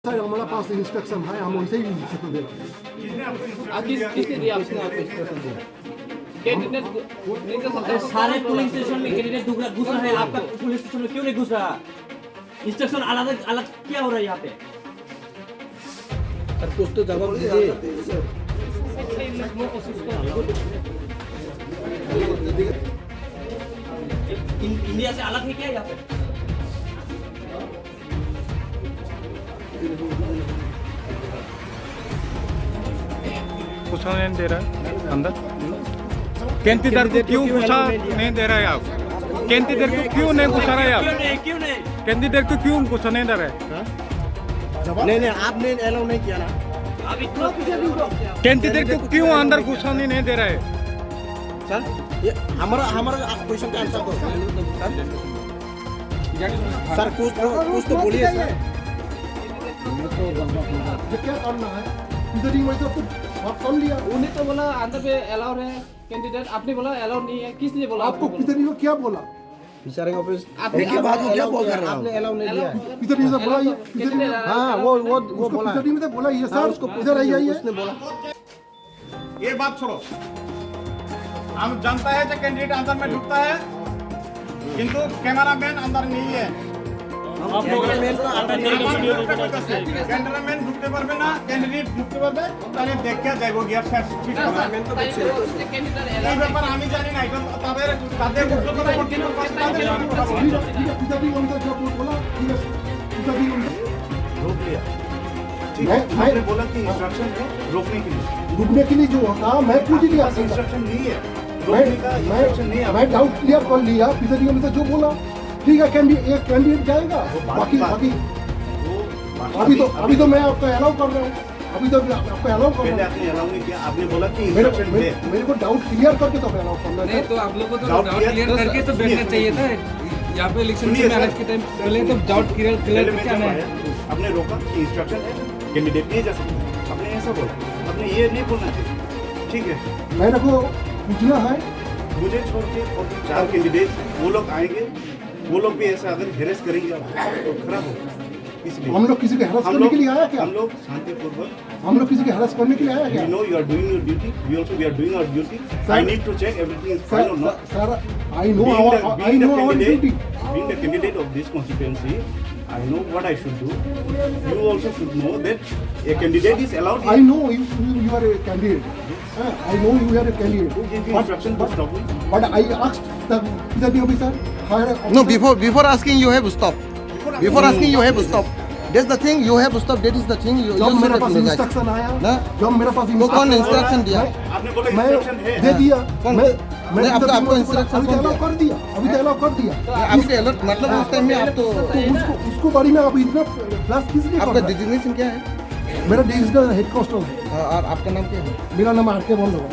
Sir हमारा पास instruction है, हम वैसे ही इंस्ट्रक्शन दे रहे हैं। किसने दिया आपने आपको इंस्ट्रक्शन दिया? कैंडिडेट सारे पुलिस स्टेशन में कैंडिडेट घुस रहा है, आपका पुलिस स्टेशन में क्यों नहीं घुस रहा? इंस्ट्रक्शन अलग अलग क्या हो रहा है यहाँ पे? सर कुछ तो जवाब दीजिए। इंडिया से अलग है क्या यहाँ पे? घुसा नहीं दे रहा है अंदर। कैंटीदार को क्यों घुसा नहीं दे रहा है आप? कैंटीदार को क्यों नहीं घुसा रहा है आप? क्यों नहीं? कैंटीदार को क्यों घुसा नहीं दे रहा है? नहीं आपने अलाउ नहीं किया ना। कैंटीदार को क्यों अंदर घुसाने नहीं दे रहा है? सर ये हमारा क्वेश्चन का आंसर दो सर। कुछ तो बोलिए सर। क्या करना है? इधर ही वैसे तो आप कर लिया। उन्हें तो बोला अंदर पे अलाउ है कैंडिडेट, आपने बोला अलाउ नहीं है। किसने बोला आपको किधर को क्या बोला? बेचारे ऑफिस आपने की बात को क्या बोल रहे हैं? आपने अलाउ नहीं दिया। इधर ही से बोला ये, इधर ही हाँ वो बोला इधर ही में बोला ये सर, उसको इधर आइए। उसने बोला ये बात छोड़ो, हम जानता है कि कैंडिडेट अंदर में ढुकता है, किंतु कैमरामैन अंदर नहीं है। कैमरामैन ঢুকতে পারবে না, ক্যান্ডিডেট ঢুকতে পারবে, তাহলে দেখে যাইব গিয়া ঠিক আছে। এই ব্যাপার আমি জানি না, এটা তাদের উদ্যোগের কর্তৃপক্ষ আছে, তাদের সাথে কথা বলতে হবে। इधर ही उनका जो बोला ठीक है, इधर ही रोक लिया। ठीक है, आपने बोला कि इंस्ट्रक्शन है रोकने के लिए। रुकने के लिए जो होता मैं पूछ लिया। इंस्ट्रक्शन नहीं है, रोकने का इंस्ट्रक्शन नहीं है। मैं डाउट क्लियर कर लिया। इधर ही में जो बोला ठीक है, एक कैंडिडेट जाएगा, बाकी अभी तो मैं आपको अलाउ कर रहा हूँ। अभी तो आपको अलाउ कर पहले रहा हूँ। आपने अलाउ नहीं किया, आपने बोला कि इंस्ट्रक्शन है। मेरे को डाउट क्लियर करके तो अलाउ करना नहीं है। तो आप लोगों को तो डाउट क्लियर करके तो बैठना चाहिए था। यहाँ पे इलेक्शन में मैनेज के टाइम पहले तो डाउट क्लियर पहले करके आना है। आपने रोका कि इंस्ट्रक्शन है, कैंडिडेट नहीं जा सकता। आपने ऐसा बोला, आपने ये नहीं बोलना चाहिए। ठीक है, मेरे को पूछना है। मुझे छोड़ के और 4 कैंडिडेट वो लोग आएंगे, वो लोग भी ऐसा अगर हेरेस करेंगे तो खराब होगा। इसलिए हम लोग किसी को हैरेस करने के लिए आया क्या? हम लोग शांतिपूर्वक, हम लोग किसी को हैरेस करने के लिए आया क्या? you know you are doing your duty, we also we are doing our duty. Sir, I need to check everything is fine or not. Sir, I know our duty. Being the candidate of this constituency, I know what I should do. You also should know that a candidate is allowed. I know you are a candidate. I know you are a candidate. Who gave you instruction to stop me? But I asked the presiding officer, higher officer. No, before asking you have to stop. Before asking you have to stop. That's the thing, you have to stop. That is the thing. You जब मेरे should pass apologize. Instruction आया, ना? जब मेरे पास तो कौन instruction दिया? आपने बोला मैं इंस्ट्रक्शन है। दे दिया। कौन? मैं नहीं, आपको इंस्ट्रक्शन अभी कौन अलाउ दिया? कर दिया। अभी तो अलाउ कर दिया। आपके अलर्ट मतलब उस टाइम में आप तो उसको बारे में आप इतना फ्लैश किस लिए आपका कर रहे हैं? डिजिग्नेशन क्या है? मेरा डिविजनल हेड कांस्टेबल है। और आपका नाम क्या है? मेरा नाम आर के बोल रहा हूँ।